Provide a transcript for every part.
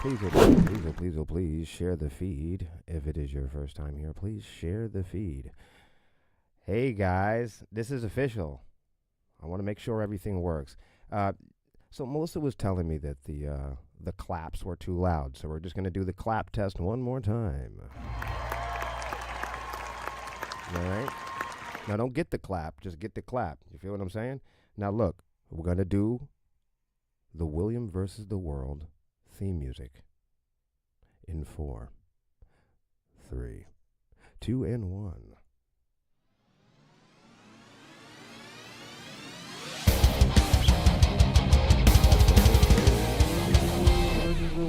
Please share the feed. If it is your first time here, please share the feed. Hey guys, this is official. I want to make sure everything works. So Melissa was telling me that the claps were too loud, so we're just gonna do the clap test one more time. All right. Now don't get the clap, just get the clap. You feel what I'm saying? Now look, we're gonna do the William versus the World theme music in 4, 3, 2, and 1. Versus the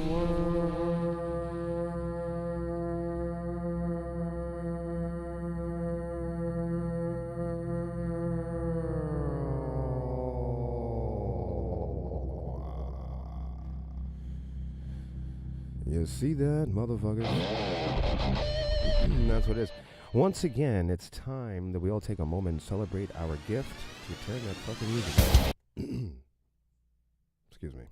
You see that, motherfucker? That's what it is. Once again, it's time that we all take a moment and celebrate our gift to turn that fucking music. Excuse me.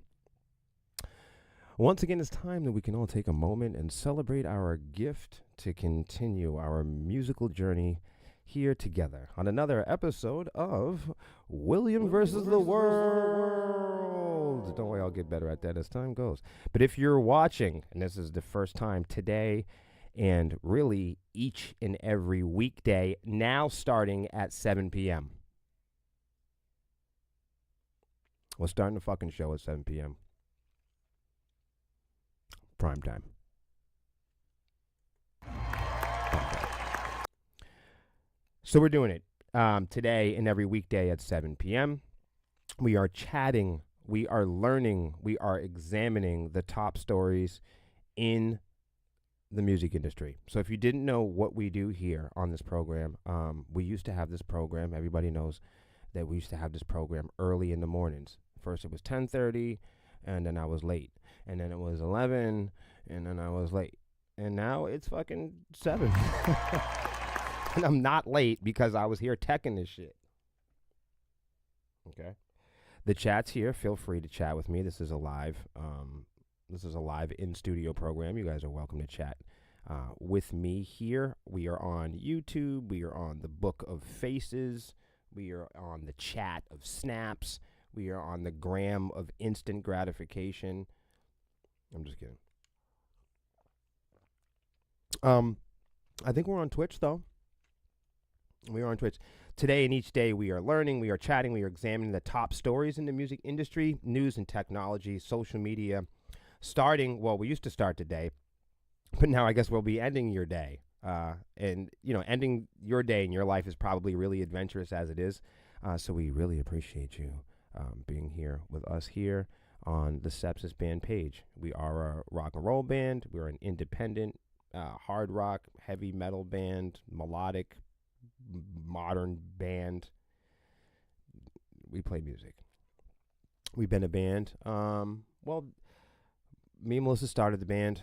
Once again, it's time that we can all take a moment and celebrate our gift to continue our musical journey here together on another episode of William versus the World. Don't worry, I'll get better at that as time goes. But if you're watching, and this is the first time today, and really each and every weekday, now starting at 7 p.m. We're starting the fucking show at 7 p.m. Prime time. So we're doing it today and every weekday at 7 p.m. We are chatting, we are learning, we are examining the top stories in the music industry. So if you didn't know what we do here on this program, we used to have this program. Everybody knows that we used to have this program early in the mornings. First it was 10:30, and then I was late. And then it was 11, and then I was late. And now it's fucking 7. And I'm not late because I was here teching this shit. Okay. The chat's here. Feel free to chat with me. This is a live in studio program. You guys are welcome to chat with me here. We are on YouTube. We are on the Book of Faces. We are on the chat of Snaps. We are on the gram of instant gratification. I'm just kidding. I think we're on Twitch though. We are on Twitch. Today and each day we are learning, we are chatting, we are examining the top stories in the music industry, news and technology, social media. We used to start today, but now I guess we'll be ending your day. And, ending your day in your life is probably really adventurous as it is. So we really appreciate you being here with us here on the Sepsis Band page. We are a rock and roll band. We're an independent, hard rock, heavy metal band, melodic, modern band. We play music. We've been a band. Me and Melissa started the band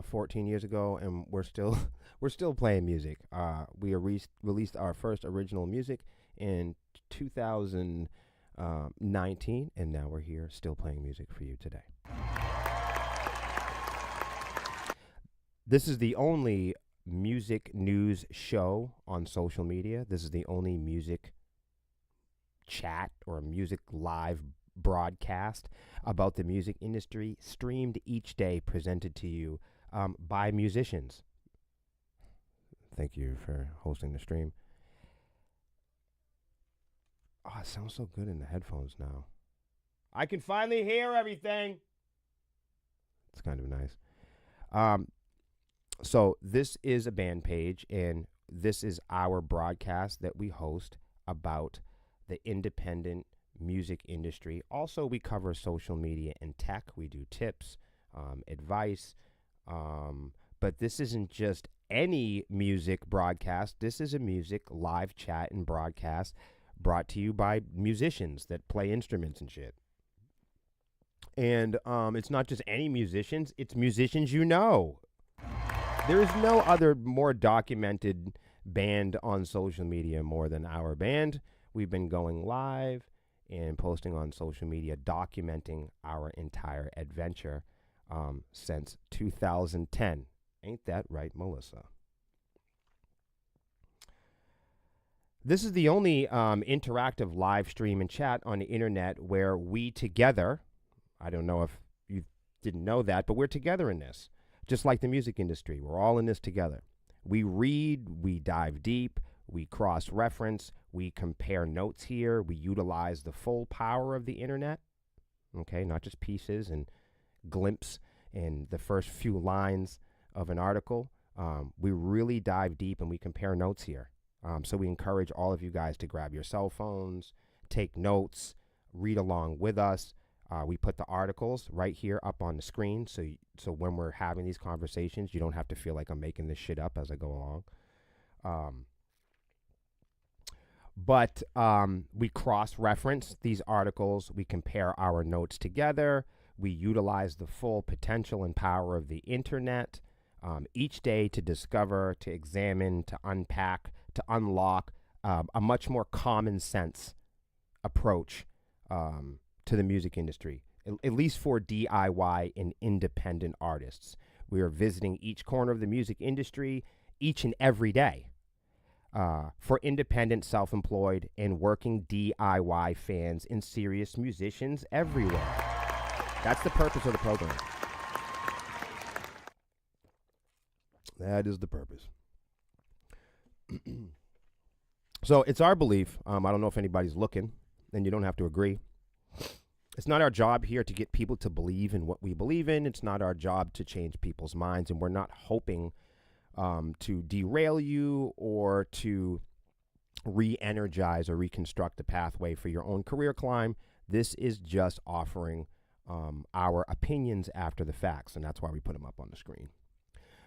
14 years ago, and we're still playing music. We released our first original music in 2019, and now we're here still playing music for you today. This is the only music news show on social media. This is the only music chat or music live broadcast about the music industry, streamed each day, presented to you by musicians. Thank you for hosting the stream. Oh, it sounds so good in the headphones now. I can finally hear everything. It's kind of nice. So this is a band page, and this is our broadcast that we host about the independent music industry. Also, we cover social media and tech. We do tips, advice, but this isn't just any music broadcast. This is a music live chat and broadcast brought to you by musicians that play instruments and shit. And it's not just any musicians, it's musicians you know. There is no other more documented band on social media more than our band. We've been going live and posting on social media, documenting our entire adventure since 2010. Ain't that right, Melissa? This is the only interactive live stream and chat on the internet where we together, I don't know if you didn't know that, but we're together in this. Just like the music industry, we're all in this together. We read, we dive deep, we cross-reference, we compare notes here, we utilize the full power of the internet, okay, not just pieces and glimpse in the first few lines of an article. We really dive deep and we compare notes here. So we encourage all of you guys to grab your cell phones, take notes, read along with us. We put the articles right here up on the screen, so when we're having these conversations, you don't have to feel like I'm making this shit up as I go along. But we cross-reference these articles. We compare our notes together. We utilize the full potential and power of the internet each day to discover, to examine, to unpack, to unlock a much more common sense approach to the music industry, at least for DIY and independent artists. We are visiting each corner of the music industry each and every day for independent, self-employed, and working DIY fans and serious musicians everywhere. That's the purpose of the program. That is the purpose. So it's our belief, I don't know if anybody's looking, and you don't have to agree. It's not our job here to get people to believe in what we believe in. It's not our job to change people's minds, and we're not hoping to derail you or to re-energize or reconstruct a pathway for your own career climb. This is just offering our opinions after the facts, and that's why we put them up on the screen.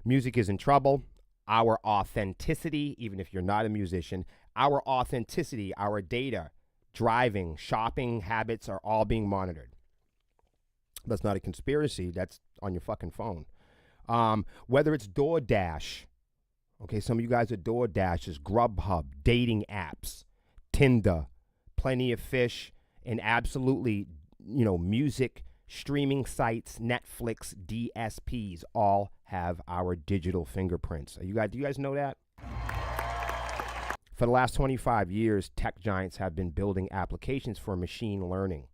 Music is in trouble. Our authenticity, even if you're not a musician, our authenticity, our data, driving, shopping habits are all being monitored. That's not a conspiracy. That's on your fucking phone. Whether it's DoorDash, okay, some of you guys are DoorDashers, Grubhub, dating apps, Tinder, Plenty of Fish, and absolutely, music streaming sites, Netflix, DSPs, all have our digital fingerprints. Do you guys know that? For the last 25 years, tech giants have been building applications for machine learning.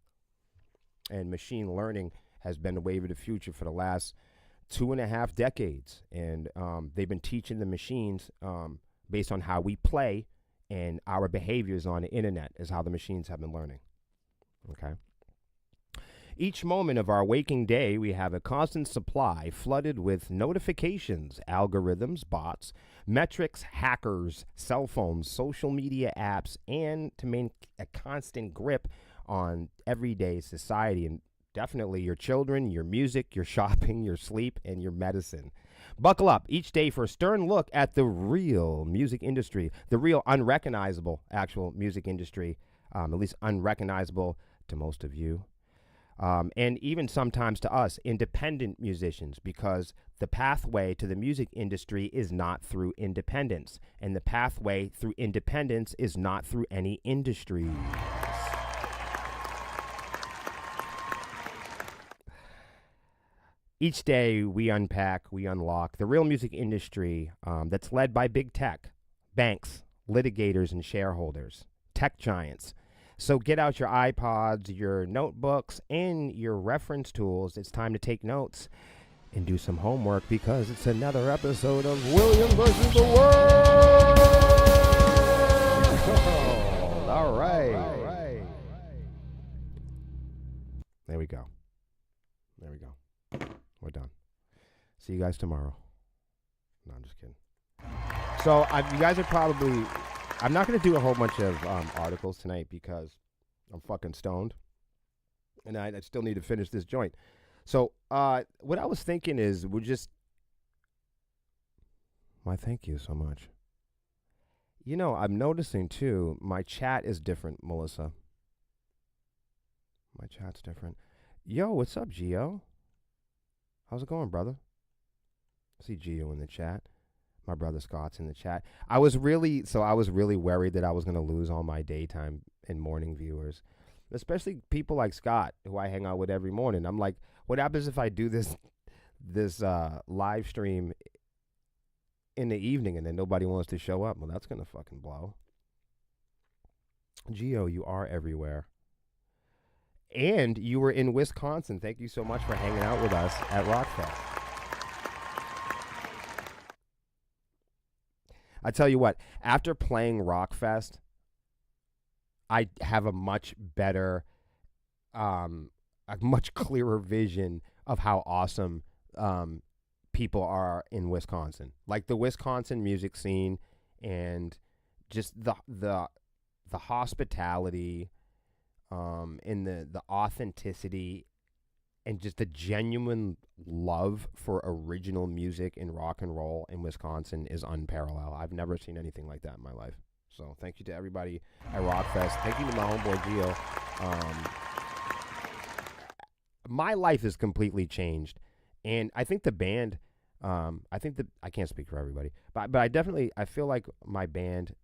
And machine learning has been the wave of the future for the last 2.5 decades. And they've been teaching the machines based on how we play and our behaviors on the internet is how the machines have been learning. Okay. Each moment of our waking day, we have a constant supply flooded with notifications, algorithms, bots, metrics, hackers, cell phones, social media apps, and to maintain a constant grip on everyday society and definitely your children, your music, your shopping, your sleep, and your medicine. Buckle up each day for a stern look at the real music industry, the real unrecognizable actual music industry, at least unrecognizable to most of you. And even sometimes to us, independent musicians, because the pathway to the music industry is not through independence. And the pathway through independence is not through any industries. Each day we unpack, we unlock the real music industry that's led by big tech, banks, litigators, and shareholders, tech giants. So get out your iPods, your notebooks, and your reference tools. It's time to take notes and do some homework because it's another episode of William versus the World. All right. There we go. We're done. See you guys tomorrow. No, I'm just kidding. So you guys are probably... I'm not going to do a whole bunch of articles tonight because I'm fucking stoned. And I still need to finish this joint. So what I was thinking is we'll just... Why, thank you so much. I'm noticing, too, my chat is different, Melissa. My chat's different. Yo, what's up, Gio? How's it going, brother? I see Gio in the chat. My brother Scott's in the chat. I was really worried that I was going to lose all my daytime and morning viewers, especially people like Scott, who I hang out with every morning. I'm like, what happens if I do this this live stream in the evening and then nobody wants to show up. Well, that's gonna fucking blow. Geo, you are everywhere. And you were in Wisconsin. Thank you so much for hanging out with us at Rockfest. I tell you what, after playing Rockfest, I have a much better, a much clearer vision of how awesome people are in Wisconsin. Like the Wisconsin music scene and just the hospitality, and the authenticity and just the genuine love for original music and rock and roll in Wisconsin is unparalleled. I've never seen anything like that in my life. So thank you to everybody at Rockfest. Thank you to my homeboy Gio. My life is completely changed. And I think the band, I can't speak for everybody, but I feel like my band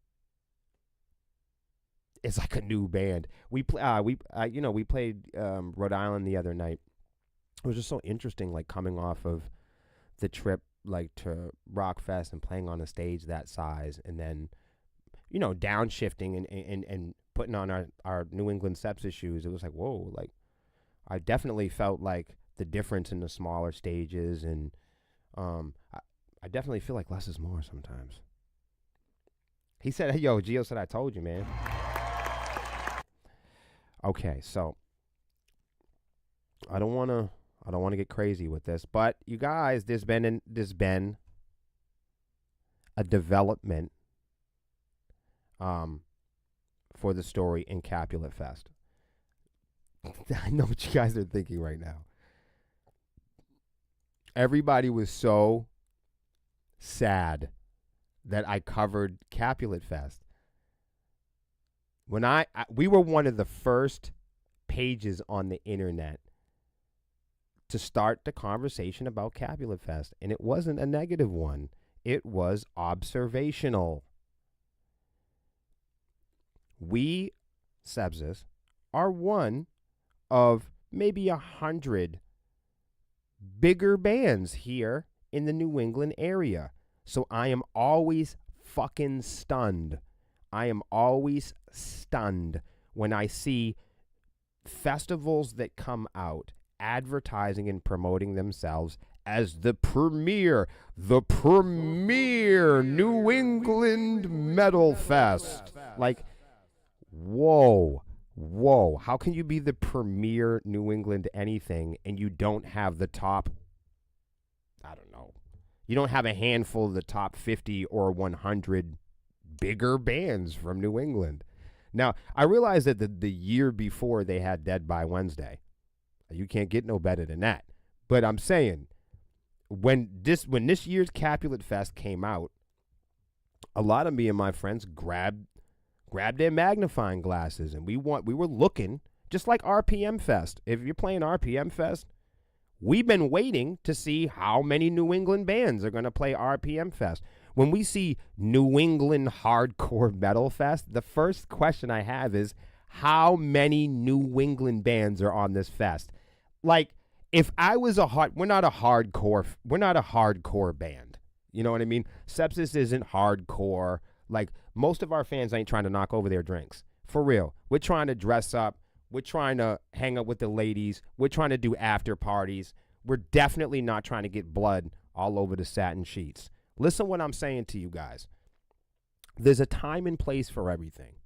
is like a new band. We played Rhode Island the other night. It was just so interesting, like coming off of the trip, like to Rockfest and playing on a stage that size, and then, downshifting and putting on our New England Sepsis shoes. It was like, whoa, like I definitely felt like the difference in the smaller stages, and I definitely feel like less is more sometimes. He said, hey, yo, Gio said I told you, man. Okay, so I don't want to get crazy with this, but you guys, there's been a development for the story in Capulet Fest. I know what you guys are thinking right now. Everybody was so sad that I covered Capulet Fest. When we were one of the first pages on the internet to start the conversation about Capulet Fest, and it wasn't a negative one. It was observational. We, Sepsis, are one of maybe 100 bigger bands here in the New England area. So I am always fucking stunned. I am always stunned when I see festivals that come out advertising and promoting themselves as the premier New England Metal Fest. Like, whoa. How can you be the premier New England anything and you don't have the top, I don't know, you don't have a handful of the top 50 or 100 bigger bands from New England? Now, I realize that the year before they had Dead by Wednesday. You can't get no better than that. But I'm saying, when this year's Capulet Fest came out, a lot of me and my friends grabbed their magnifying glasses, and we were looking, just like RPM Fest. If you're playing RPM Fest, we've been waiting to see how many New England bands are going to play RPM Fest. When we see New England Hardcore Metal Fest, the first question I have is, how many New England bands are on this fest? Like, if I was we're not a hardcore band. You know what I mean? Sepsis isn't hardcore. Like, most of our fans ain't trying to knock over their drinks. For real. We're trying to dress up. We're trying to hang out with the ladies. We're trying to do after parties. We're definitely not trying to get blood all over the satin sheets. Listen what I'm saying to you guys. There's a time and place for everything.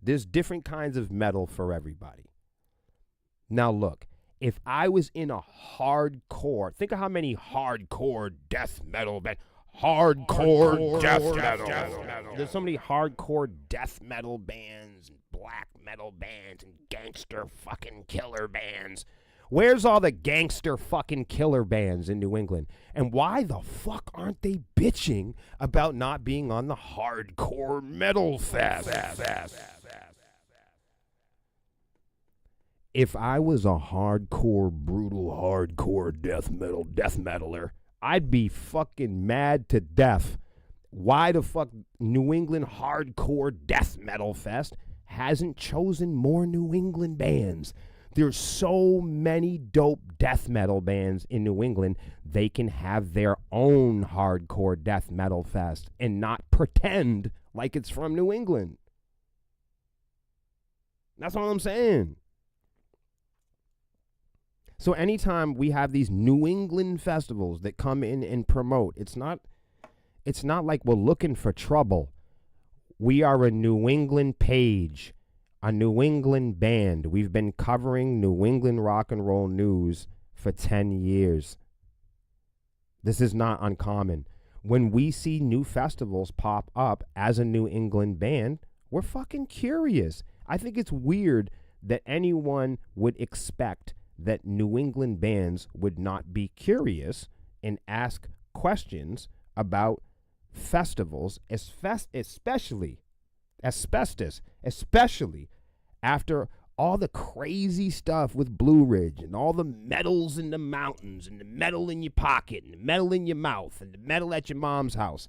There's different kinds of metal for everybody. Now look, if I was in a hardcore, think of how many hardcore death metal bands. Hardcore death metal. There's so many hardcore death metal bands, and black metal bands, and gangster fucking killer bands. Where's all the gangster fucking killer bands in New England? And why the fuck aren't they bitching about not being on the Hardcore Metal Fest? If I was a hardcore, brutal, hardcore death metaler, I'd be fucking mad to death. Why the fuck New England Hardcore Death Metal Fest hasn't chosen more New England bands? There's so many dope death metal bands in New England. They can have their own hardcore death metal fest and not pretend like it's from New England. That's all I'm saying. So anytime we have these New England festivals that come in and promote, it's not like we're looking for trouble. We are a New England page, a New England band. We've been covering New England rock and roll news for 10 years. This is not uncommon. When we see new festivals pop up as a New England band, we're fucking curious. I think it's weird that anyone would expect that New England bands would not be curious and ask questions about festivals, especially after all the crazy stuff with Blue Ridge and all the metals in the mountains and the metal in your pocket and the metal in your mouth and the metal at your mom's house.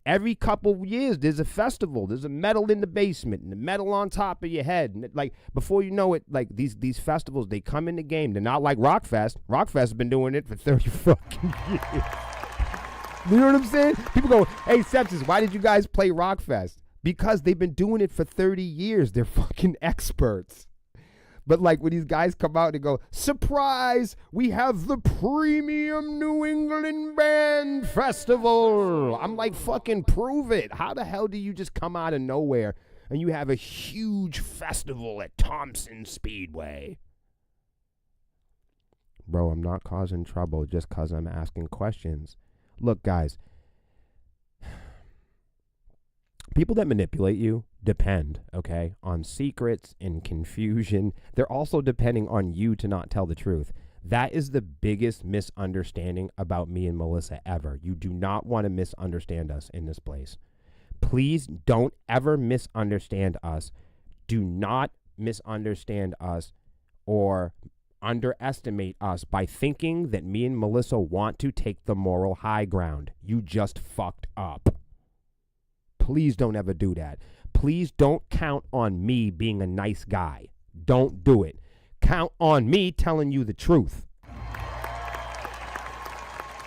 Every couple of years, there's a festival. There's a metal in the basement and the metal on top of your head. And like before you know it, like these festivals, they come in the game. They're not like Rockfest. Rockfest has been doing it for 30 fucking years. You know what I'm saying? People go, hey, Sepsis, why did you guys play Rockfest? Because they've been doing it for 30 years. They're fucking experts. But like when these guys come out and go, surprise, we have the premium New England Band Festival. I'm like, fucking prove it. How the hell do you just come out of nowhere and you have a huge festival at Thompson Speedway? Bro, I'm not causing trouble just because I'm asking questions. Look, guys, people that manipulate you depend, okay, on secrets and confusion. They're also depending on you to not tell the truth. That is the biggest misunderstanding about me and Melissa ever. You do not want to misunderstand us in this place. Please don't ever misunderstand us. Do not misunderstand us or underestimate us by thinking that me and Melissa want to take the moral high ground. You just fucked up. Please don't ever do that. Please don't count on me being a nice guy. Don't do it. Count on me telling you the truth.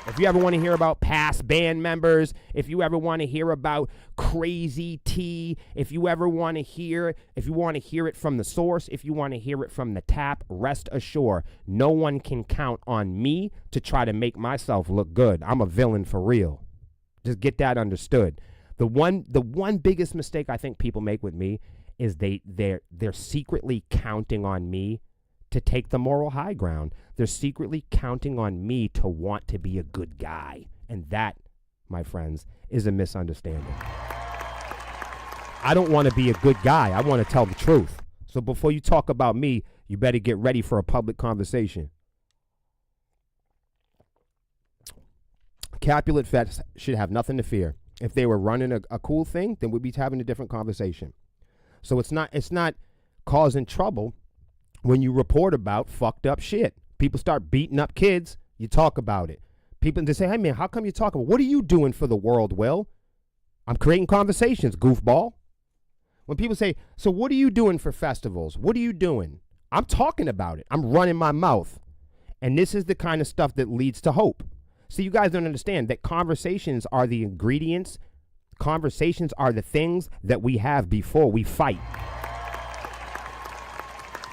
If you ever want to hear about past band members, if you ever want to hear about Crazy T, if you want to hear it from the source, if you want to hear it from the tap, rest assured, no one can count on me to try to make myself look good. I'm a villain for real. Just get that understood. The one biggest mistake I think people make with me is they're secretly counting on me to take the moral high ground. They're secretly counting on me to want to be a good guy. And that, my friends, is a misunderstanding. I don't want to be a good guy. I want to tell the truth. So before you talk about me, you better get ready for a public conversation. Capulet Fest should have nothing to fear. If they were running a cool thing, then we'd be having a different conversation. So it's not causing trouble when you report about fucked up shit. People start beating up kids, you talk about it. People, they say, hey man, how come you talk about, what are you doing for the world, Will? I'm creating conversations, goofball. When people say, so what are you doing for festivals? What are you doing? I'm talking about it. I'm running my mouth. And this is the kind of stuff that leads to hope. So you guys don't understand that conversations are the ingredients. Conversations are the things that we have before we fight.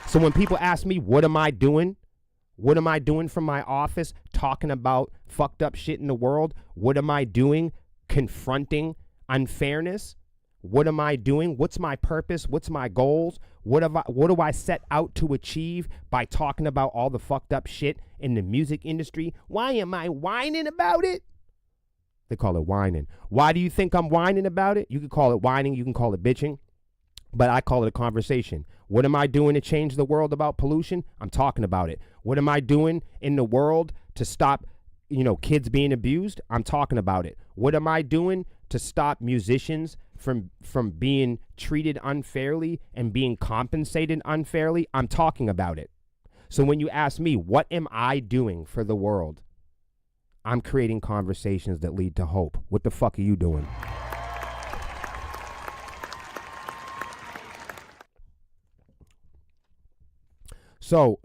So when people ask me, what am I doing? What am I doing from my office talking about fucked up shit in the world? What am I doing confronting unfairness? What am I doing? What's my purpose? What's my goals? What do I set out to achieve by talking about all the fucked up shit in the music industry? Why am I whining about it? They call it whining. Why do you think I'm whining about it? You can call it whining. You can call it bitching. But I call it a conversation. What am I doing to change the world about pollution? I'm talking about it. What am I doing in the world to stop, kids being abused? I'm talking about it. What am I doing to stop musicians from being treated unfairly and being compensated unfairly? I'm talking about it. So when you ask me, what am I doing for the world? I'm creating conversations that lead to hope. What the fuck are you doing? So,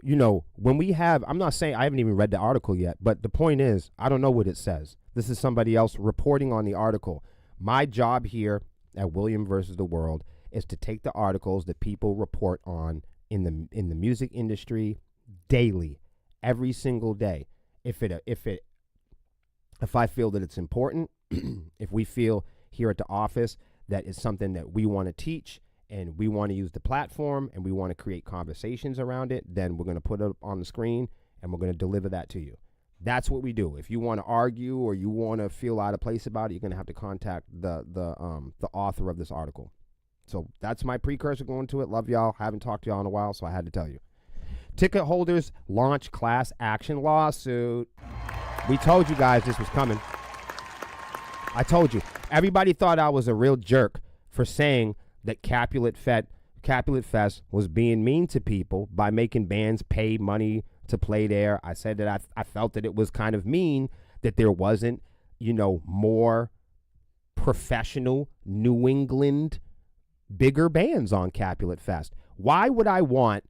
when we have, I'm not saying, I haven't even read the article yet, but the point is, I don't know what it says. This is somebody else reporting on the article. My job here at William versus the World is to take the articles that people report on in the music industry daily, every single day. If I feel that it's important, if we feel here at the office that it's something that we want to teach, and we want to use the platform, and we want to create conversations around it, then we're going to put it up on the screen, and we're going to deliver that to you. That's what we do. If you want to argue or you want to feel out of place about it, you're going to have to contact the author of this article. So that's my precursor going to it. Love y'all. Haven't talked to y'all in a while, so I had to tell you. Ticket holders launch class action lawsuit. We told you guys this was coming. I told you. Everybody thought I was a real jerk for saying that Capulet Fest was being mean to people by making bands pay money to play there. I said that I felt that it was kind of mean that there wasn't, more professional New England bigger bands on Capulet Fest. Why would I want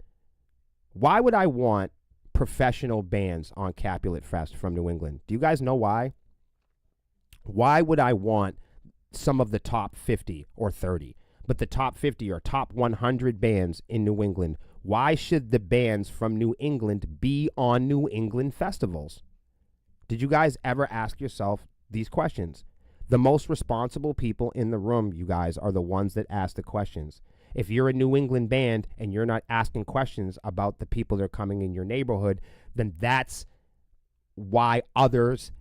professional bands on Capulet Fest from New England? Do you guys know why? Why would I want some of the top 50 or 30? But the top 50 or top 100 bands in New England, why should the bands from New England be on New England festivals? Did you guys ever ask yourself these questions? The most responsible people in the room, you guys, are the ones that ask the questions. If you're a New England band and you're not asking questions about the people that are coming in your neighborhood, then that's why others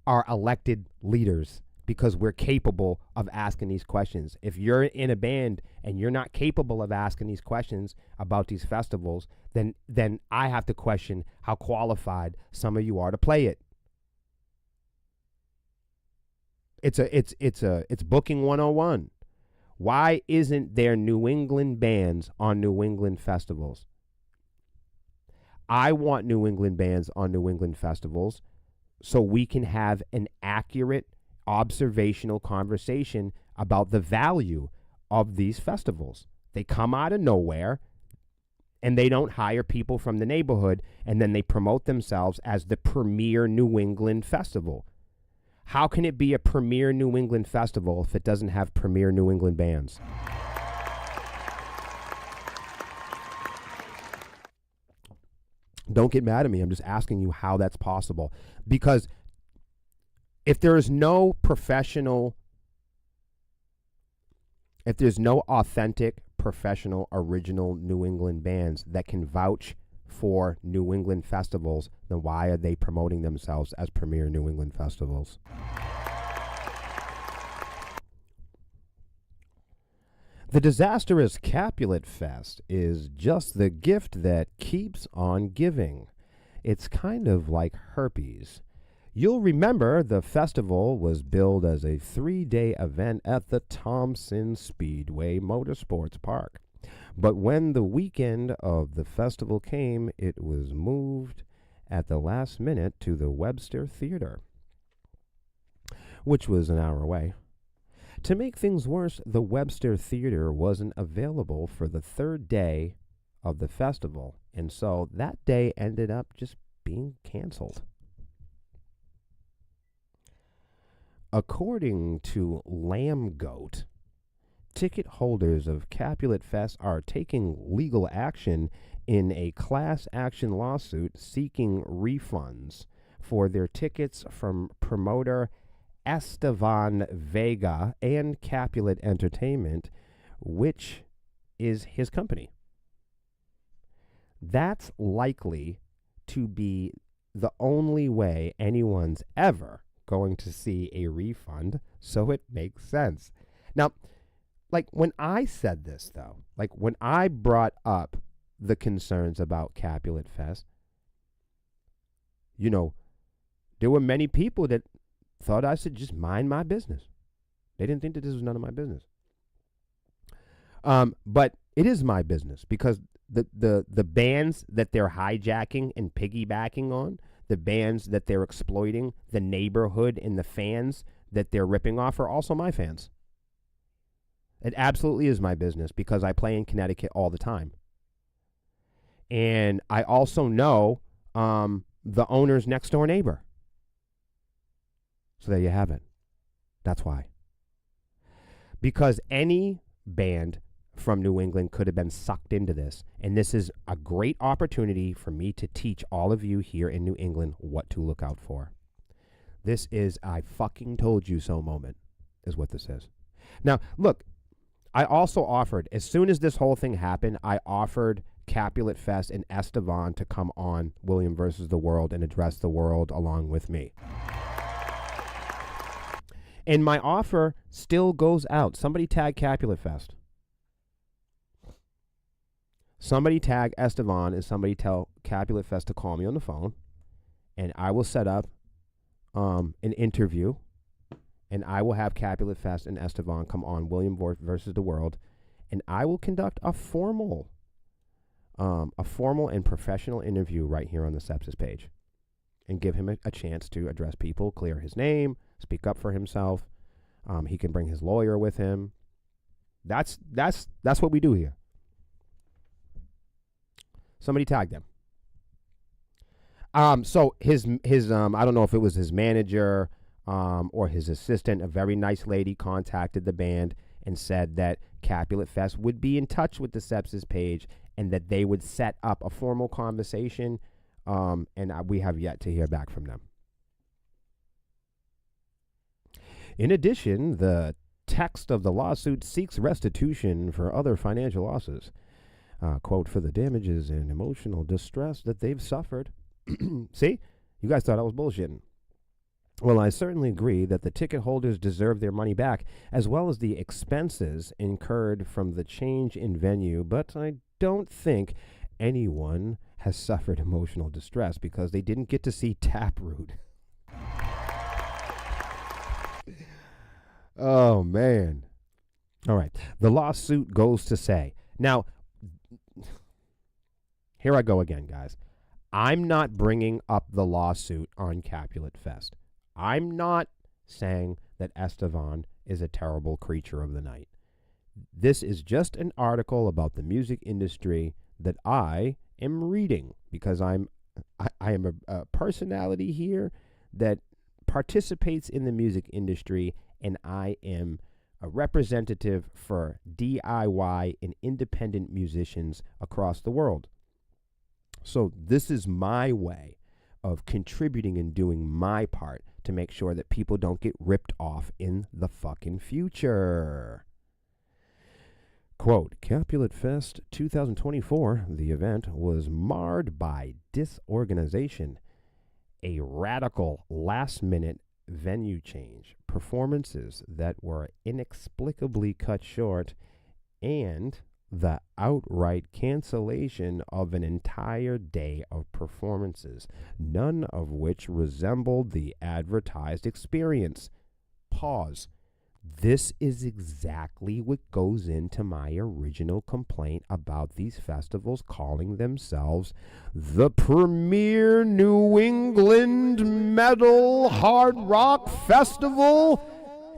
are elected leaders, because we're capable of asking these questions. If you're in a band and you're not capable of asking these questions about these festivals, then I have to question how qualified some of you are to play it. It's booking 101. Why isn't there New England bands on New England festivals? I want New England bands on New England festivals so we can have an accurate observational conversation about the value of these festivals. They come out of nowhere, and they don't hire people from the neighborhood, and then they promote themselves as the premier New England festival. How can it be a premier New England festival if it doesn't have premier New England bands? Don't get mad at me. I'm just asking you how that's possible. Because if there's no authentic, professional, original New England bands that can vouch for New England festivals, then why are they promoting themselves as premier New England festivals? The disastrous Capulet Fest is just the gift that keeps on giving. It's kind of like herpes. You'll remember the festival was billed as a 3-day event at the Thompson Speedway Motorsports Park. But when the weekend of the festival came, it was moved at the last minute to the Webster Theater, which was an hour away. To make things worse, the Webster Theater wasn't available for the 3rd day of the festival, and so that day ended up just being canceled. According to Lambgoat, ticket holders of Capulet Fest are taking legal action in a class action lawsuit seeking refunds for their tickets from promoter Estevan Vega and Capulet Entertainment, which is his company. That's likely to be the only way anyone's ever going to see a refund, so it makes sense. Now, like when I said this, though, like when I brought up the concerns about Capulet Fest, there were many people that thought I should just mind my business. They didn't think that this was none of my business. But it is my business, because the bands that they're hijacking and piggybacking on, the bands that they're exploiting, the neighborhood and the fans that they're ripping off are also my fans. It absolutely is my business, because I play in Connecticut all the time. And I also know the owner's next door neighbor. So there you have it. That's why. Because any band from New England could have been sucked into this. And this is a great opportunity for me to teach all of you here in New England what to look out for. This is I fucking told you so moment, is what this is. Now, look, I also offered, as soon as this whole thing happened, I offered Capulet Fest and Estevan to come on William versus the World and address the world along with me. And my offer still goes out. Somebody tag Capulet Fest. Somebody tag Estevan and somebody tell Capulet Fest to call me on the phone, and I will set up an interview, and I will have Capulet Fest and Estevan come on William versus the World, and I will conduct a formal and professional interview right here on the Sepsis page, and give him a chance to address people, clear his name, speak up for himself. He can bring his lawyer with him. That's what we do here. Somebody tag them. So his I don't know if it was his manager or his assistant, a very nice lady contacted the band and said that Capulet Fest would be in touch with the Sepsis page and that they would set up a formal conversation. And we have yet to hear back from them. In addition, the text of the lawsuit seeks restitution for other financial losses. Quote, for the damages and emotional distress that they've suffered. See? You guys thought I was bullshitting. Well, I certainly agree that the ticket holders deserve their money back, as well as the expenses incurred from the change in venue, but I don't think anyone has suffered emotional distress because they didn't get to see Taproot. Oh, man. All right. The lawsuit goes to say. Now, here I go again, guys. I'm not bringing up the lawsuit on Capulet Fest. I'm not saying that Estevan is a terrible creature of the night. This is just an article about the music industry that I am reading because I am a personality here that participates in the music industry, and I am a representative for DIY and independent musicians across the world. So this is my way of contributing and doing my part to make sure that people don't get ripped off in the fucking future. Quote, Capulet Fest 2024, the event was marred by disorganization, a radical last-minute venue change, performances that were inexplicably cut short, and the outright cancellation of an entire day of performances, none of which resembled the advertised experience. Pause. This is exactly what goes into my original complaint about these festivals calling themselves the premier New England metal hard rock festival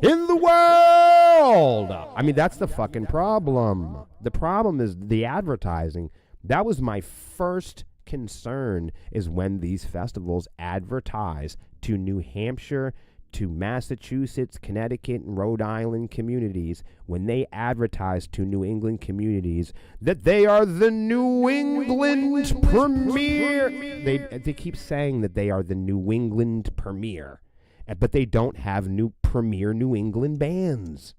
in the world. I mean, that's the fucking problem. The problem is the advertising. That was my first concern, is when these festivals advertise to New Hampshire, to Massachusetts, Connecticut, and Rhode Island communities, when they advertise to New England communities that they are the New England premier. They keep saying that they are the New England premier, but they don't have premier New England bands.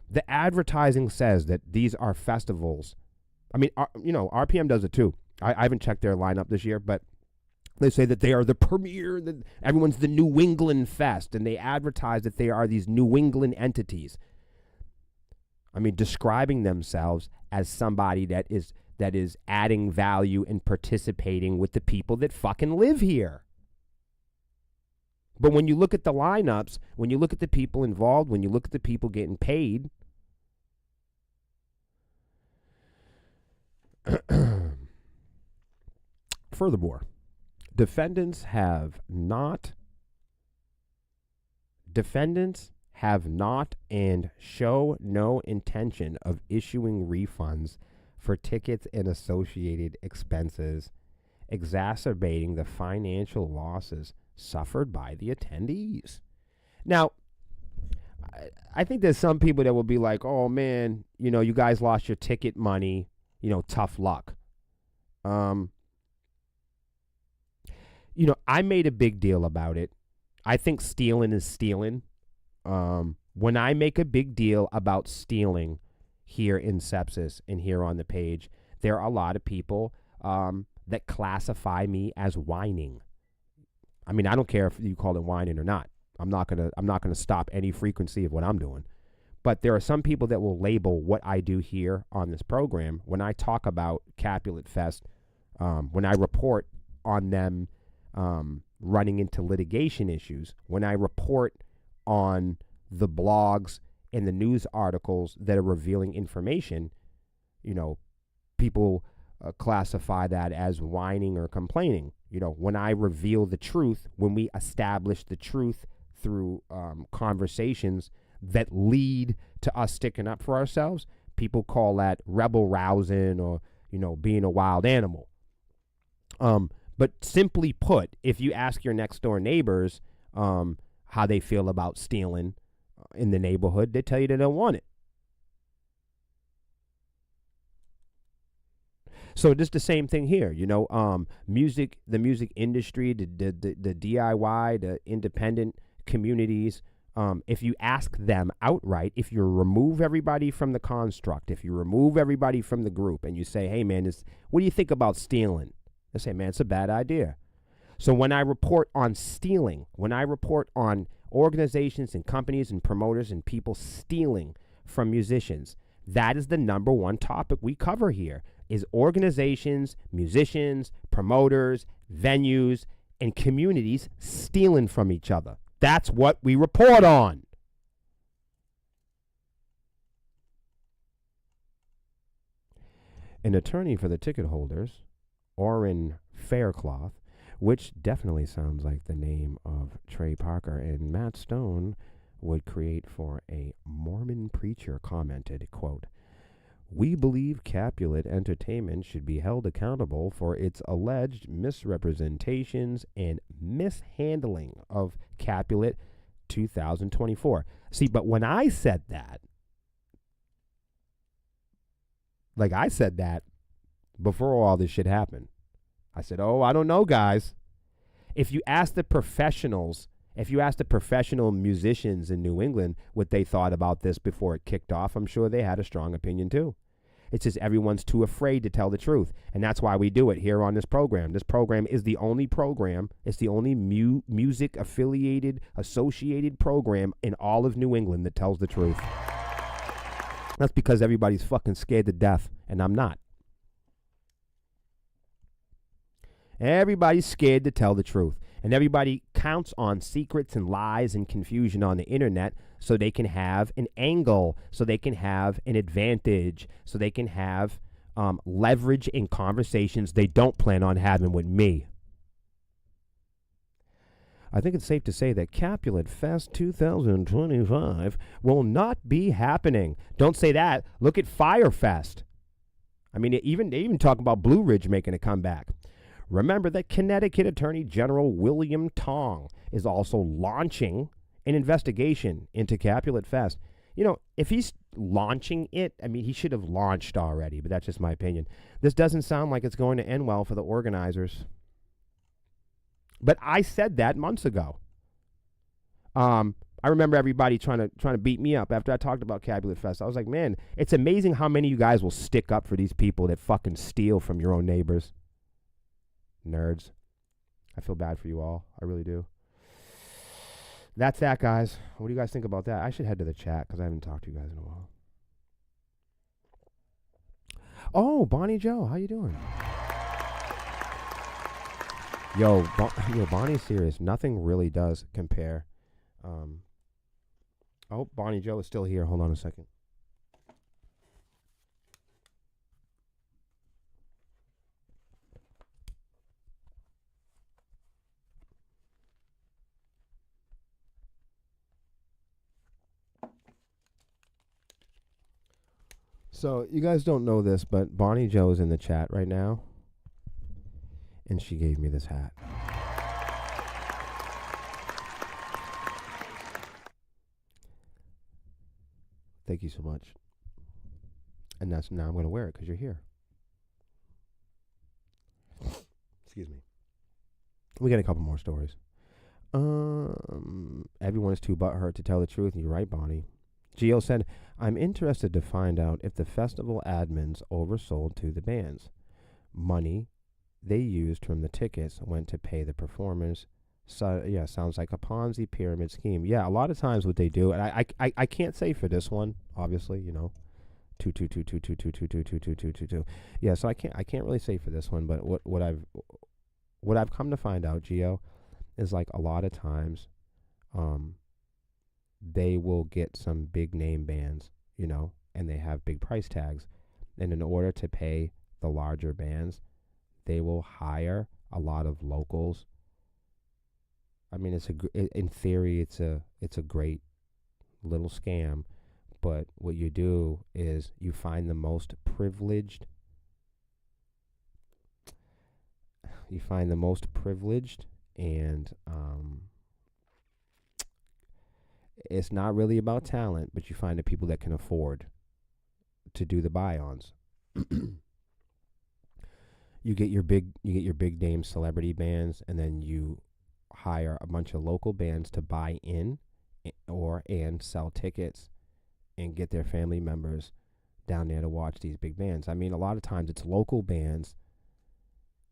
The advertising says that these are festivals. I mean, RPM does it too. I haven't checked their lineup this year, but they say that they are the premier, everyone's the New England Fest, and they advertise that they are these New England entities. I mean, describing themselves as somebody that is adding value and participating with the people that fucking live here. But when you look at the lineups, when you look at the people involved, when you look at the people getting paid, furthermore, defendants have not and show no intention of issuing refunds for tickets and associated expenses, exacerbating the financial losses suffered by the attendees. Now, I think there's some people that will be like, oh man, you guys lost your ticket money, tough luck. I made a big deal about it. I think stealing is stealing. When I make a big deal about stealing here in Sepsis and here on the page, there are a lot of people that classify me as whining. I mean, I don't care if you call it whining or not. I'm not gonna stop any frequency of what I'm doing. But there are some people that will label what I do here on this program when I talk about Capulet Fest, when I report on them running into litigation issues, when I report on the blogs and the news articles that are revealing information, people classify that as whining or complaining. When I reveal the truth, when we establish the truth through conversations that lead to us sticking up for ourselves, people call that rebel rousing or, being a wild animal. But simply put, if you ask your next door neighbors how they feel about stealing in the neighborhood, they tell you they don't want it. So it's the same thing here, music, the music industry, the DIY, the independent communities. If you ask them outright, if you remove everybody from the construct, if you remove everybody from the group and you say, hey man, what do you think about stealing? They say, man, it's a bad idea. So when I report on stealing, when I report on organizations and companies and promoters and people stealing from musicians, that is the number one topic we cover here, is organizations, musicians, promoters, venues, and communities stealing from each other. That's what we report on. An attorney for the ticket holders, Orrin Faircloth, which definitely sounds like the name of Trey Parker and Matt Stone would create for a Mormon preacher, commented, quote, "We believe Capulet Entertainment should be held accountable for its alleged misrepresentations and mishandling of Capulet 2024. See, but when I said that, before all this shit happened, I said, oh, I don't know, guys. If you ask the professionals, if you ask the professional musicians in New England what they thought about this before it kicked off, I'm sure they had a strong opinion too. It's just everyone's too afraid to tell the truth. And that's why we do it here on this program. This program is the only program, it's the only music affiliated, associated program in all of New England that tells the truth. That's because everybody's fucking scared to death, and I'm not. Everybody's scared to tell the truth. And everybody counts on secrets and lies and confusion on the internet so they can have an angle, so they can have an advantage, so they can have leverage in conversations they don't plan on having with me. I think it's safe to say that Capulet Fest 2025 will not be happening. Don't say that. Look at Firefest. I mean, they even talk about Blue Ridge making a comeback. Remember that Connecticut Attorney General William Tong is also launching an investigation into Capulet Fest. If he's launching it, I mean, he should have launched already, but that's just my opinion. This doesn't sound like it's going to end well for the organizers. But I said that months ago. I remember everybody trying to beat me up after I talked about Capulet Fest. I was like, man, it's amazing how many of you guys will stick up for these people that fucking steal from your own neighbors. Nerds. I feel bad for you all. I really do. That's that, guys. What do you guys think about that? I should head to the chat because I haven't talked to you guys in a while. Oh, Bonnie Joe, how you doing? Yo, Bonnie's serious. Nothing really does compare. Oh, Bonnie Joe is still here. Hold on a second. So you guys don't know this, but Bonnie Joe is in the chat right now, and she gave me this hat. Thank you so much. And now I'm going to wear it because you're here. Excuse me. We got a couple more stories. Everyone is too butthurt to tell the truth. You're right, Bonnie. Gio said, I'm interested to find out if the festival admins oversold to the bands. Money they used from the tickets went to pay the performers. So, yeah, sounds like a Ponzi pyramid scheme. Yeah, a lot of times what they do, and I can't say for this one, obviously, you know, 2222222222222. Yeah, so I can't really say for this one, but what I've come to find out, Gio, is like a lot of times, they will get some big name bands, you know, and they have big price tags, and in order to pay the larger bands, they will hire a lot of locals. I mean, in theory, it's a great little scam, but what you do is you find the most privileged. You find the most privileged, and it's not really about talent, but you find the people that can afford to do the buy-ons. You get your big name celebrity bands, and then you hire a bunch of local bands to buy in and sell tickets and get their family members down there to watch these big bands. I mean, a lot of times it's local bands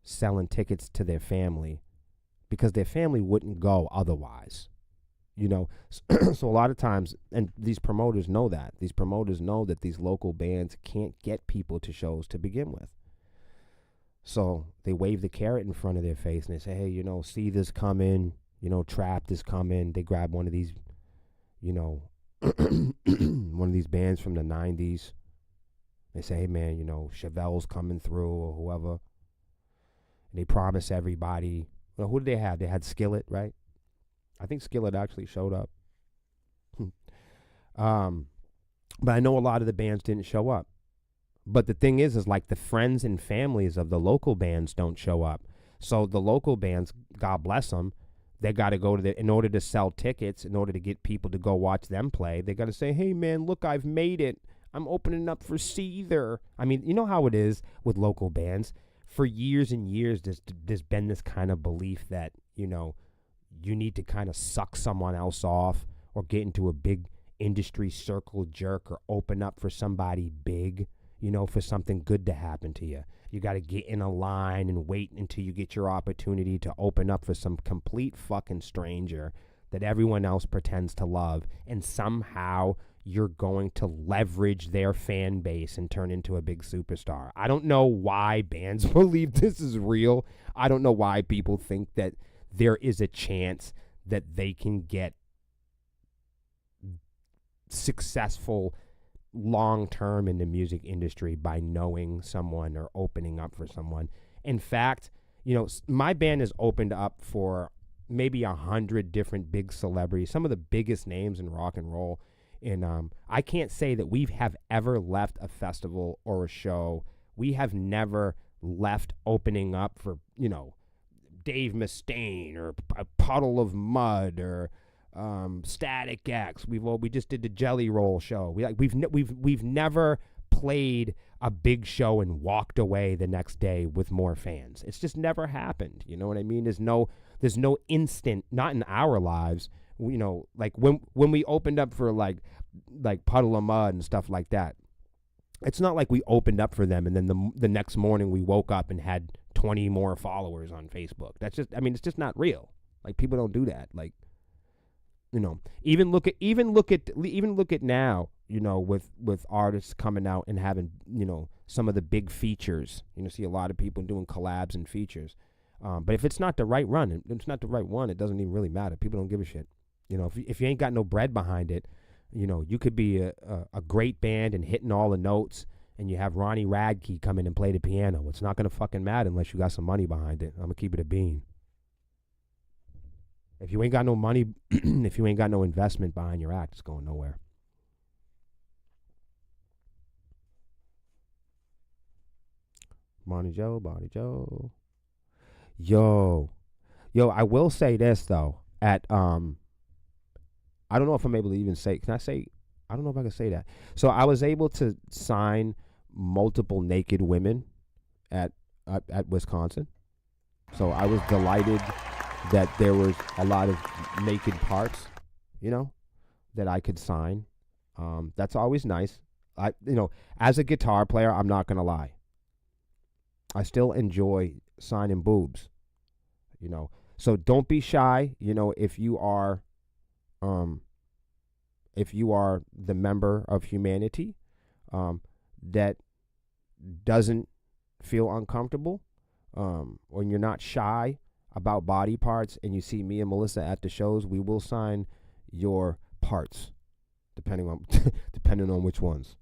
selling tickets to their family because their family wouldn't go otherwise. You know, so a lot of times, and these promoters know that. These promoters know that these local bands can't get people to shows to begin with. So they wave the carrot in front of their face and they say, hey, you know, see this coming, you know, Trapped is coming. They grab one of these, you know, one of these bands from the 90s. They say, hey, man, you know, Chevelle's coming through or whoever. And they promise everybody. Well, who did they have? They had Skillet, right? I think Skillet actually showed up. But I know a lot of the bands didn't show up. But the thing is like the friends and families of the local bands don't show up. So the local bands, God bless them, they got to go to in order to sell tickets, in order to get people to go watch them play, they got to say, hey, man, look, I've made it. I'm opening up for Seether. I mean, you know how it is with local bands. For years and years, there's been this kind of belief that, you know, you need to kind of suck someone else off or get into a big industry circle jerk or open up for somebody big, you know, for something good to happen to you. You got to get in a line and wait until you get your opportunity to open up for some complete fucking stranger that everyone else pretends to love, and somehow you're going to leverage their fan base and turn into a big superstar. I don't know why bands believe this is real. I don't know why people think that there is a chance that they can get successful long-term in the music industry by knowing someone or opening up for someone. In fact, you know, my band has opened up for maybe 100 different big celebrities, some of the biggest names in rock and roll. And I can't say that we have ever left a festival or a show. We have never left opening up for, you know, Dave Mustaine or a Puddle of Mud or Static X. We just did the Jelly Roll show. We've never played a big show and walked away the next day with more fans. It's just never happened. You know what I mean? There's no instant, not in our lives. You know, like when we opened up for like Puddle of Mud and stuff like that. It's not like we opened up for them and then the next morning we woke up and had 20 more followers on Facebook. That's just, I mean, it's just not real. Like, people don't do that. Like, you know, even look at now, you know, with artists coming out and having, you know, some of the big features. You know, see a lot of people doing collabs and features. But if it's not the right run, it's not the right one, it doesn't even really matter. People don't give a shit. You know, if you ain't got no bread behind it, you know, you could be a great band and hitting all the notes, and you have Ronnie Radke come in and play the piano. It's not going to fucking matter unless you got some money behind it. I'm going to keep it a bean. If you ain't got no money, if you ain't got no investment behind your act, it's going nowhere. Bonnie Joe, Bonnie Joe. Yo, yo. I will say this though. I don't know if I'm able to even say. Can I say? I don't know if I can say that. So I was able to sign multiple naked women at at Wisconsin. So I was delighted that there was a lot of naked parts, you know, that I could sign. That's always nice. As a guitar player, I'm not gonna lie. I still enjoy signing boobs, you know. So don't be shy, um, if you are the member of humanity, that doesn't feel uncomfortable, or you're not shy about body parts, and you see me and Melissa at the shows, we will sign your parts, depending on depending on which ones.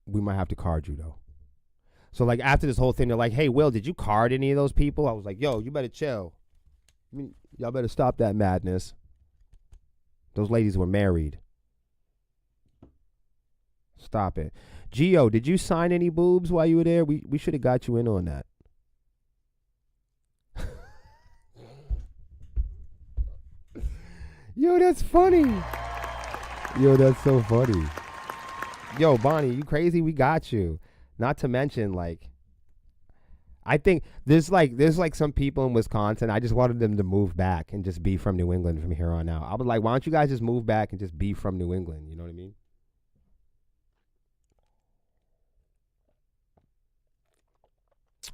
We might have to card you though. So like after this whole thing, they're like, "Hey, Will, did you card any of those people?" I was like, "Yo, you better chill. Y'all better stop that madness. Those ladies were married. Stop it." Geo, did you sign any boobs while you were there? We should have got you in on that. Yo, that's funny. Yo, that's so funny. Yo, Bonnie, you crazy? We got you. Not to mention, like, I think there's like some people in Wisconsin. I just wanted them to move back and just be from New England from here on out. I was like, why don't you guys just move back and just be from New England? You know what I mean?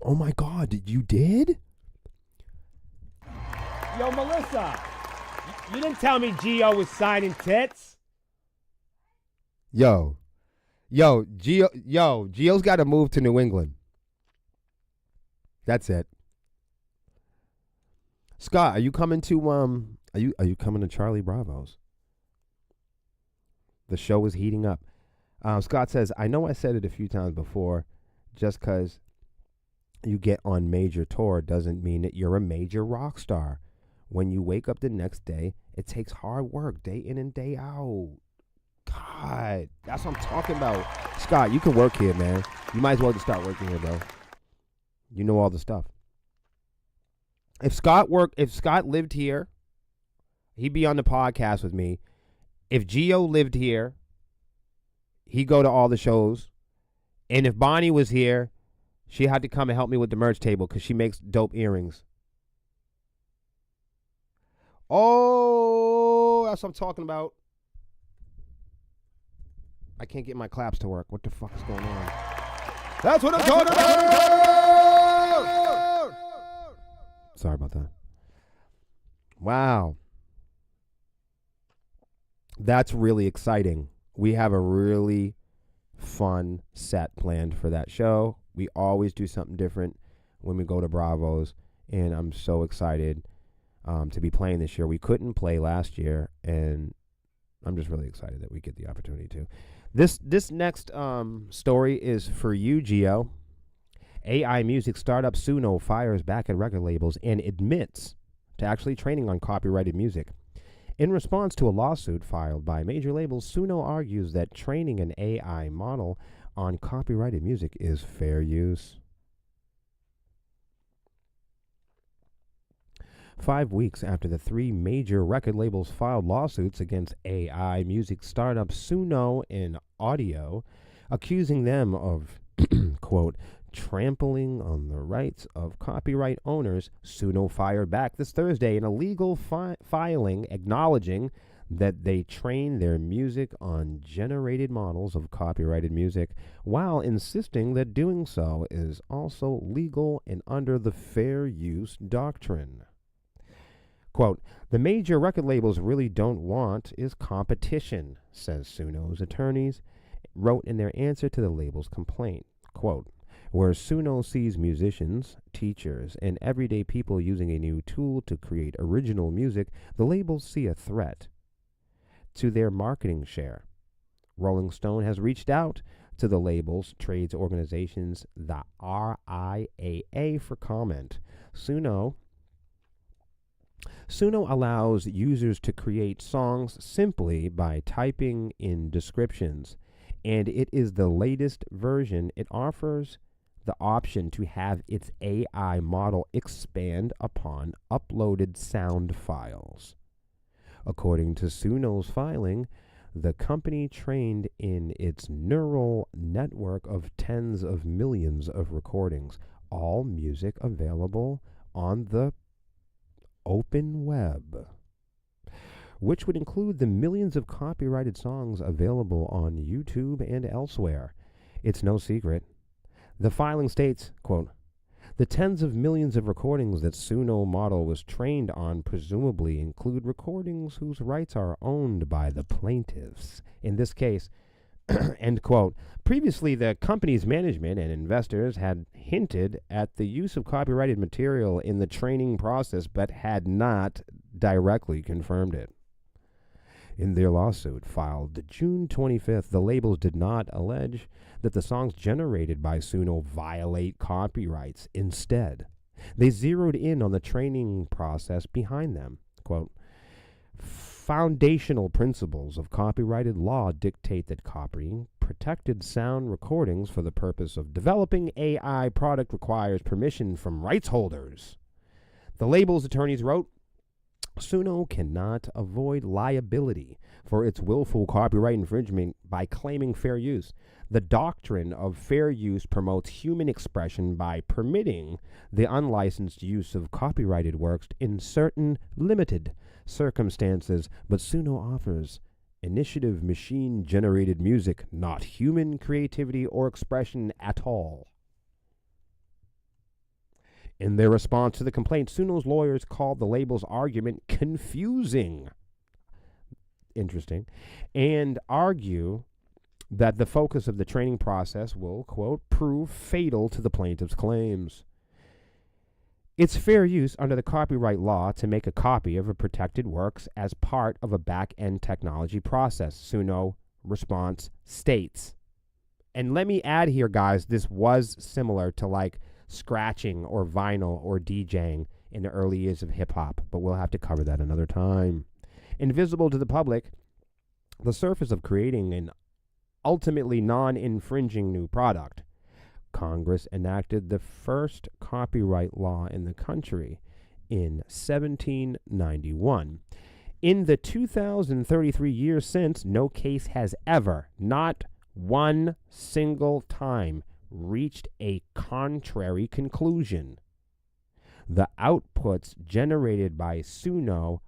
Oh my God, you did? Yo, Melissa, you didn't tell me Geo was signing tits. Yo, Geo's got to move to New England. That's it. Scott, are you coming to are you coming to Charlie Bravo's? The show is heating up. Scott says, I know I said it a few times before, just because you get on major tour doesn't mean that you're a major rock star. When you wake up the next day, it takes hard work, day in and day out. God, that's what I'm talking about. Scott, you can work here, man. You might as well just start working here, bro. You know all the stuff. If Scott lived here, he'd be on the podcast with me. If Geo lived here, he'd go to all the shows. And if Bonnie was here, she had to come and help me with the merch table because she makes dope earrings. Oh, that's what I'm talking about. I can't get my claps to work. What the fuck is going on? That's what I'm talking about! Sorry about that. Wow. That's really exciting. We have a really fun set planned for that show. We always do something different when we go to Bravos, and I'm so excited to be playing this year. We couldn't play last year, and I'm just really excited that we get the opportunity to. This next story is for you, Geo. AI music startup Suno fires back at record labels and admits to actually training on copyrighted music. In response to a lawsuit filed by major labels, Suno argues that training an AI model on copyrighted music is fair use. 5 weeks after the 3 major record labels filed lawsuits against AI music startup Suno and Audio, accusing them of, quote, trampling on the rights of copyright owners, Suno fired back this Thursday in a legal filing acknowledging that they train their music on generated models of copyrighted music while insisting that doing so is also legal and under the fair use doctrine. Quote, the major record labels really don't want is competition, says Suno's attorneys, wrote in their answer to the label's complaint. Quote, where Suno sees musicians, teachers, and everyday people using a new tool to create original music, the labels see a threat to their marketing share. Rolling Stone has reached out to the labels, trades organizations, the RIAA, for comment. Suno allows users to create songs simply by typing in descriptions. and it is the latest version. It offers the option to have its AI model expand upon uploaded sound files. According to Suno's filing, the company trained in its neural network of tens of millions of recordings, all music available on the open web, which would include the millions of copyrighted songs available on YouTube and elsewhere. It's no secret. The filing states, quote, the tens of millions of recordings that Suno model was trained on presumably include recordings whose rights are owned by the plaintiffs. In this case, end quote. Previously, the company's management and investors had hinted at the use of copyrighted material in the training process, but had not directly confirmed it. In their lawsuit filed June 25th, the labels did not allege that the songs generated by Suno violate copyrights. Instead, they zeroed in on the training process behind them. Quote, foundational principles of copyrighted law dictate that copying protected sound recordings for the purpose of developing AI product requires permission from rights holders. The label's attorneys wrote, Suno cannot avoid liability for its willful copyright infringement by claiming fair use. The doctrine of fair use promotes human expression by permitting the unlicensed use of copyrighted works in certain limited circumstances, but Suno offers initiative machine-generated music, not human creativity or expression at all. In their response to the complaint, Suno's lawyers called the label's argument confusing. Interesting. And argue that the focus of the training process will, quote, prove fatal to the plaintiff's claims. It's fair use under the copyright law to make a copy of a protected works as part of a back-end technology process, Suno response states. And let me add here, guys, this was similar to like scratching or vinyl or DJing in the early years of hip-hop, but we'll have to cover that another time. Invisible to the public, the surface of creating an ultimately non-infringing new product. Congress enacted the first copyright law in the country in 1791. In the 2033 years since, no case has ever, not one single time, reached a contrary conclusion. The outputs generated by Suno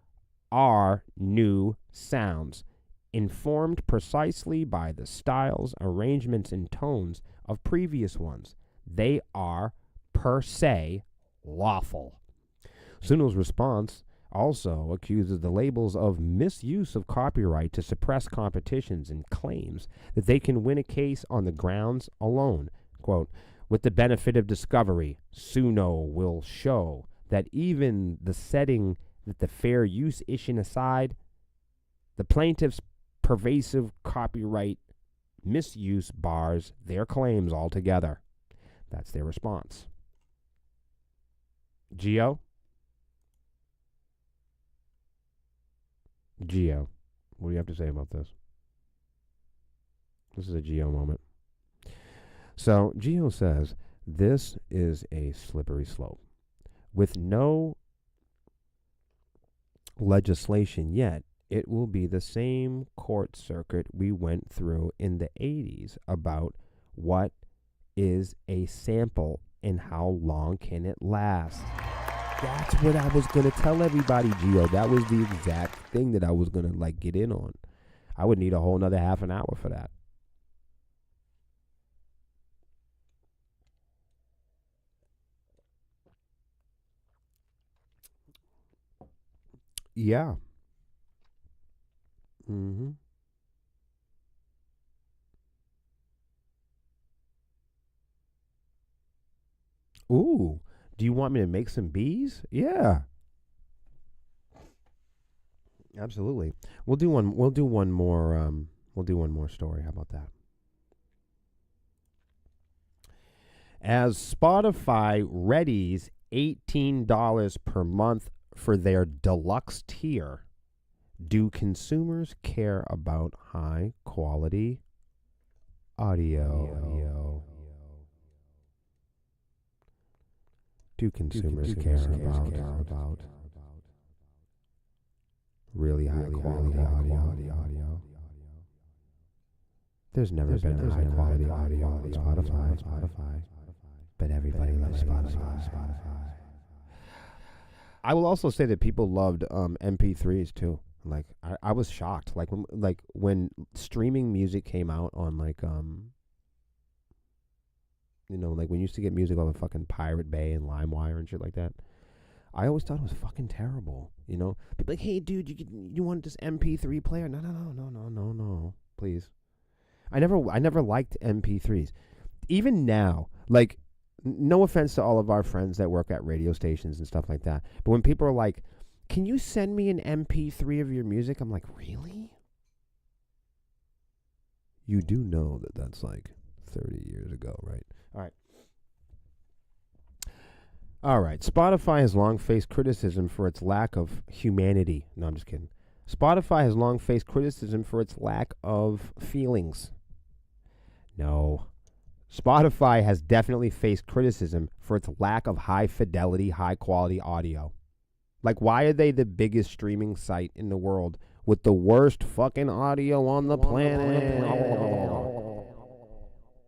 are new sounds, informed precisely by the styles, arrangements, and tones of previous ones. They are, per se, lawful. Suno's response also accuses the labels of misuse of copyright to suppress competitions and claims that they can win a case on the grounds alone. Quote, with the benefit of discovery, Suno will show that even the setting that the fair use issue aside, the plaintiff's pervasive copyright misuse bars their claims altogether. That's their response. Gio, what do you have to say about this? This is a Gio moment. So Gio says, this is a slippery slope. With no legislation yet, it will be the same court circuit we went through in the 80s about what is a sample and how long can it last. That's what I was going to tell everybody, Gio. That was the exact thing that I was going to like get in on. I would need a whole nother half an hour for that. Yeah. Mm-hmm. Ooh, do you want me to make some bees? Yeah, absolutely. We'll do one. We'll do one more. We'll do one more story. How about that? As Spotify readies $18 per month for their deluxe tier, do consumers care about high quality audio. Do consumers care about really high quality audio? There's never been high quality audio on Spotify, but everybody loves Spotify. I will also say that people loved MP3s too. Like I was shocked. When streaming music came out on like when you used to get music off of fucking Pirate Bay and LimeWire and shit like that. I always thought it was fucking terrible. People like, hey dude, you want this MP3 player? No, please. I never liked MP3s. Even now, like, no offense to all of our friends that work at radio stations and stuff like that, but when people are like, can you send me an MP3 of your music? I'm like, really? You do know that that's like 30 years ago, right? All right. Spotify has long faced criticism for its lack of humanity. No, I'm just kidding. Spotify has long faced criticism for its lack of feelings. No. Spotify has definitely faced criticism for its lack of high fidelity, high quality audio. Like, why are they the biggest streaming site in the world with the worst fucking audio on the planet?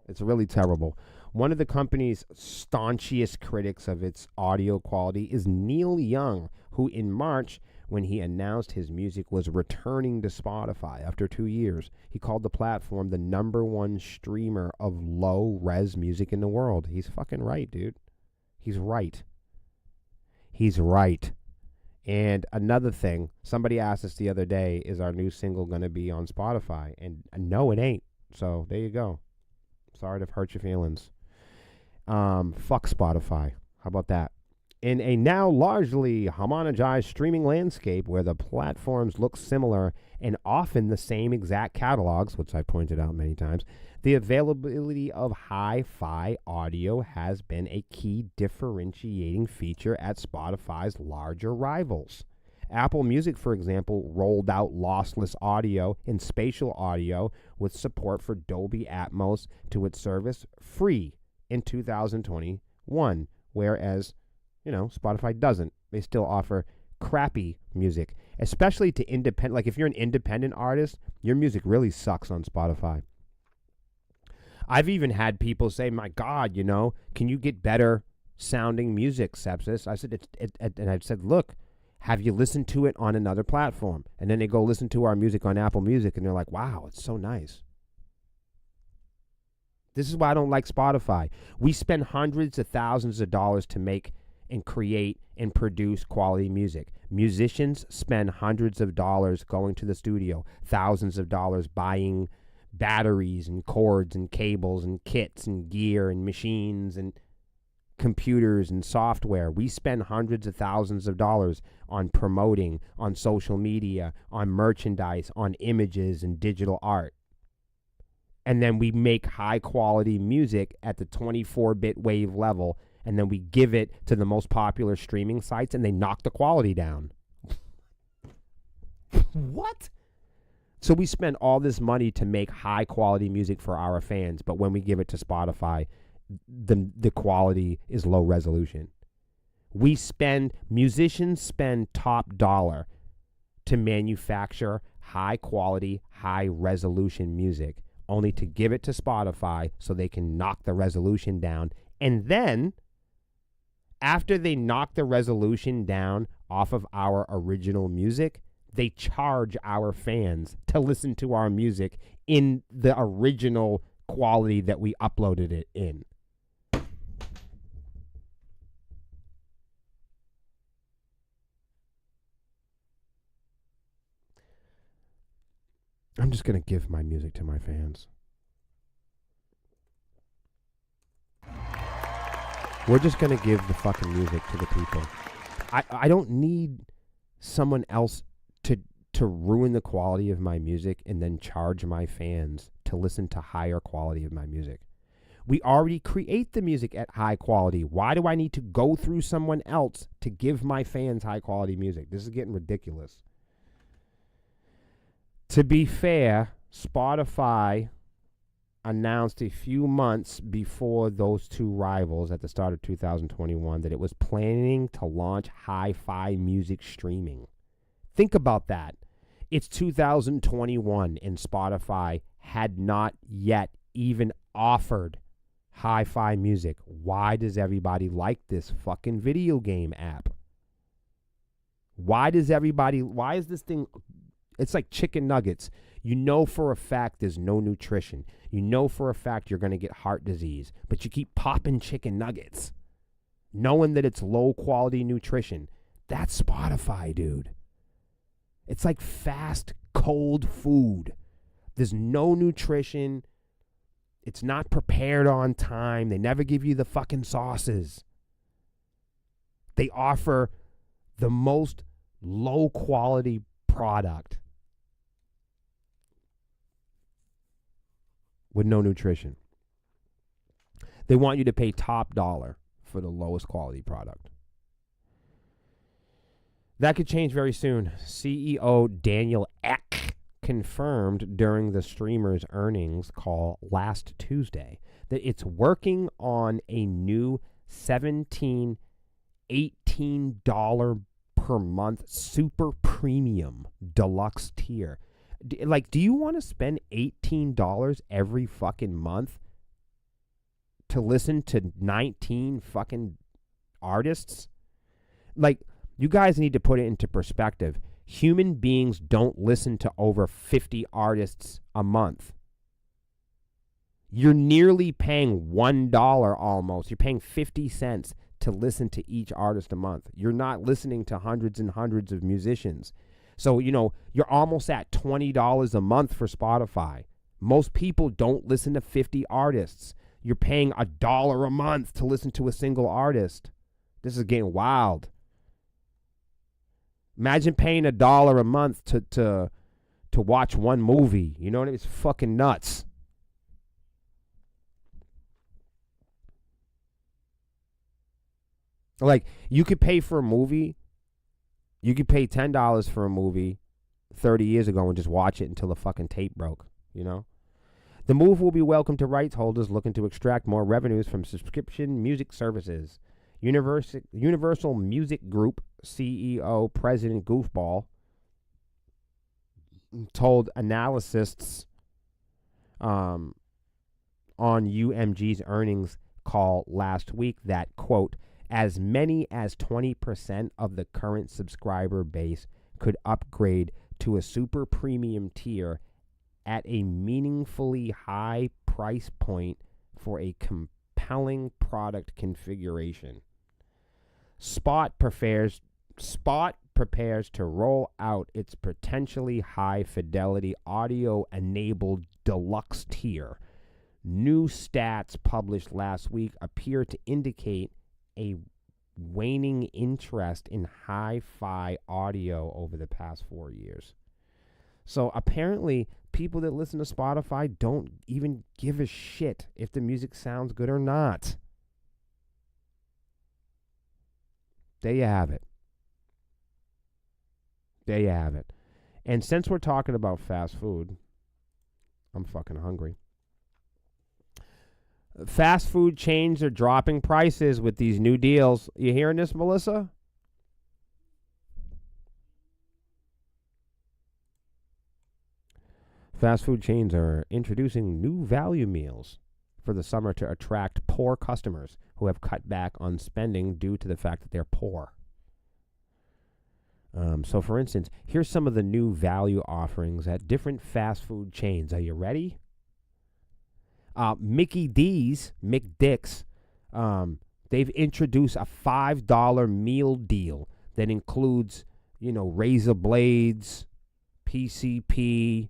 It's really terrible. One of the company's staunchest critics of its audio quality is Neil Young, who in March, when he announced his music was returning to Spotify after 2 years, he called the platform the #1 streamer of low-res music in the world. He's fucking right, dude. He's right. And another thing, somebody asked us the other day, is our new single going to be on Spotify? And no, it ain't. So there you go. Sorry to hurt your feelings. Fuck Spotify. How about that? In a now largely homogenized streaming landscape where the platforms look similar and often the same exact catalogs, which I pointed out many times, the availability of hi-fi audio has been a key differentiating feature at Spotify's larger rivals. Apple Music, for example, rolled out lossless audio and spatial audio with support for Dolby Atmos to its service free in 2021, whereas, Spotify doesn't. They still offer crappy music, especially to independent. Like, if you're an independent artist, your music really sucks on Spotify. I've even had people say, my God, can you get better sounding music, Sepsis? I said, and I said, look, have you listened to it on another platform? And then they go listen to our music on Apple Music, and they're like, wow, it's so nice. This is why I don't like Spotify. We spend hundreds of thousands of dollars to make and create and produce quality music. Musicians spend hundreds of dollars going to the studio, thousands of dollars buying batteries and cords and cables and kits and gear and machines and computers and software. We spend hundreds of thousands of dollars on promoting, on social media, on merchandise, on images and digital art. And then we make high quality music at the 24-bit wave level, and then we give it to the most popular streaming sites, and they knock the quality down. What? So we spend all this money to make high quality music for our fans, but when we give it to Spotify, the quality is low resolution. Musicians spend top dollar to manufacture high quality, high resolution music, only to give it to Spotify so they can knock the resolution down. And then, after they knock the resolution down off of our original music, they charge our fans to listen to our music in the original quality that we uploaded it in. I'm just going to give my music to my fans. We're just going to give the fucking music to the people. I don't need someone else to ruin the quality of my music and then charge my fans to listen to higher quality of my music. We already create the music at high quality. Why do I need to go through someone else to give my fans high quality music? This is getting ridiculous. To be fair, Spotify announced a few months before those two rivals at the start of 2021 that it was planning to launch hi-fi music streaming. Think about that. It's 2021 and Spotify had not yet even offered hi-fi music. Why does everybody like this fucking video game app? Why is this thing, it's like chicken nuggets. You know for a fact there's no nutrition. You know for a fact you're going to get heart disease, but you keep popping chicken nuggets, knowing that it's low quality nutrition. That's Spotify, dude. It's like fast, cold food. There's no nutrition. It's not prepared on time. They never give you the fucking sauces. They offer the most low quality product with no nutrition. They want you to pay top dollar for the lowest quality product. That could change very soon. CEO Daniel Ek confirmed during the streamer's earnings call last Tuesday that it's working on a new $17, $18 per month super premium deluxe tier. Do you want to spend $18 every fucking month to listen to 19 fucking artists? You guys need to put it into perspective. Human beings don't listen to over 50 artists a month. You're nearly paying $1 almost. You're paying 50 cents to listen to each artist a month. You're not listening to hundreds and hundreds of musicians. So, you're almost at $20 a month for Spotify. Most people don't listen to 50 artists. You're paying $1 a month to listen to a single artist. This is getting wild. Imagine paying $1 a month to watch one movie. You know what I mean? It's fucking nuts. You could pay for a movie. You could pay $10 for a movie 30 years ago and just watch it until the fucking tape broke, The move will be welcome to rights holders looking to extract more revenues from subscription music services. Universal Music Group CEO President Goofball told analysts on UMG's earnings call last week that, quote, as many as 20% of the current subscriber base could upgrade to a super premium tier at a meaningfully high price point for a compelling product configuration. Spot prepares to roll out its potentially high-fidelity audio-enabled deluxe tier. New stats published last week appear to indicate a waning interest in hi-fi audio over the past 4 years. So apparently, people that listen to Spotify don't even give a shit if the music sounds good or not. There you have it. There you have it. And since we're talking about fast food, I'm fucking hungry. Fast food chains are dropping prices with these new deals. You hearing this, Melissa? Fast food chains are introducing new value meals for the summer to attract poor customers who have cut back on spending due to the fact that they're poor. So, for instance, here's some of the new value offerings at different fast food chains. Are you ready? Mickey D's, McDick's, they've introduced a $5 meal deal that includes, razor blades, PCP,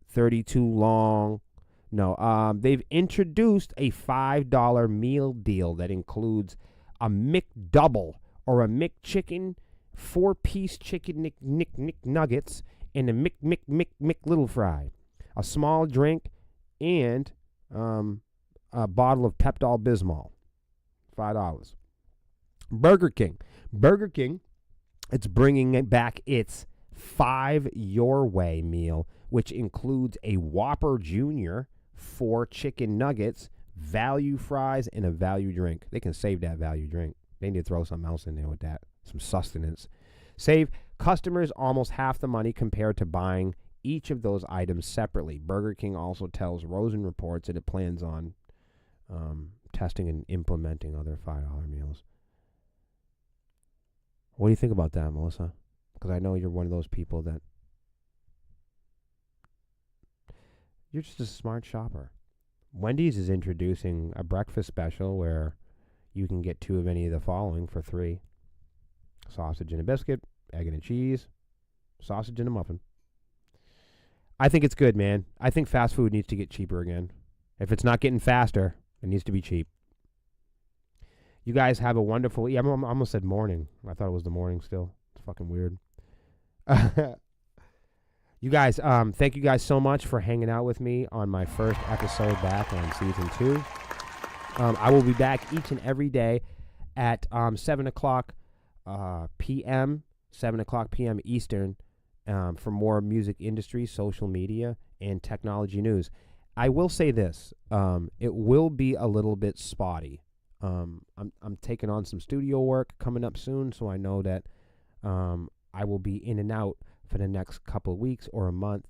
32 long. No, they've introduced a $5 meal deal that includes a McDouble or a McChicken, 4-piece chicken Nick nuggets, and a Mc Little Fry, a small drink, and a bottle of Pepto-Bismol, $5. Burger King, it's bringing back its 5 Your Way meal, which includes a Whopper Jr., 4 chicken nuggets, value fries, and a value drink. They can save that value drink. They need to throw something else in there with that, some sustenance. Save customers almost half the money compared to buying each of those items separately. Burger King also tells Rosen Reports that it plans on testing and implementing other $5 meals. What do you think about that, Melissa? Because I know you're one of those people that you're just a smart shopper. Wendy's is introducing a breakfast special where you can get 2 of any of the following for $3. Sausage and a biscuit, egg and a cheese, sausage and a muffin. I think it's good, man. I think fast food needs to get cheaper again. If it's not getting faster, it needs to be cheap. You guys have a wonderful... Yeah, I almost said morning. I thought it was the morning still. It's fucking weird. You guys, thank you guys so much for hanging out with me on my first episode back on season 2. I will be back each and every day at 7 o'clock p.m., 7 o'clock p.m. Eastern for more music industry, social media, and technology news. I will say this. It will be a little bit spotty. I'm taking on some studio work coming up soon, so I know that I will be in and out for the next couple of weeks or a month,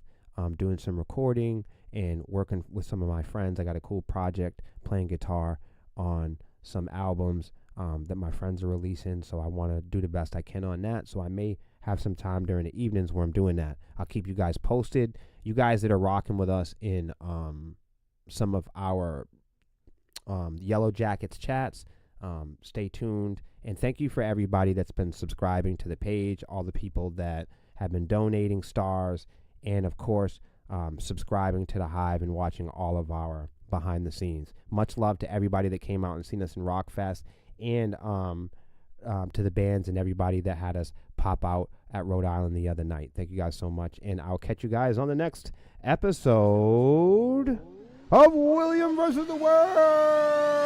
doing some recording and working with some of my friends. I got a cool project playing guitar on some albums that my friends are releasing, so I want to do the best I can on that. So I may have some time during the evenings where I'm doing that. I'll keep you guys posted. You guys that are rocking with us in some of our Yellow Jackets chats, stay tuned. And thank you for everybody that's been subscribing to the page, all the people that have been donating stars, and of course, subscribing to the Hive and watching all of our behind the scenes. Much love to everybody that came out and seen us in Rockfest, and to the bands and everybody that had us pop out at Rhode Island the other night. Thank you guys so much, and I'll catch you guys on the next episode of William versus the World.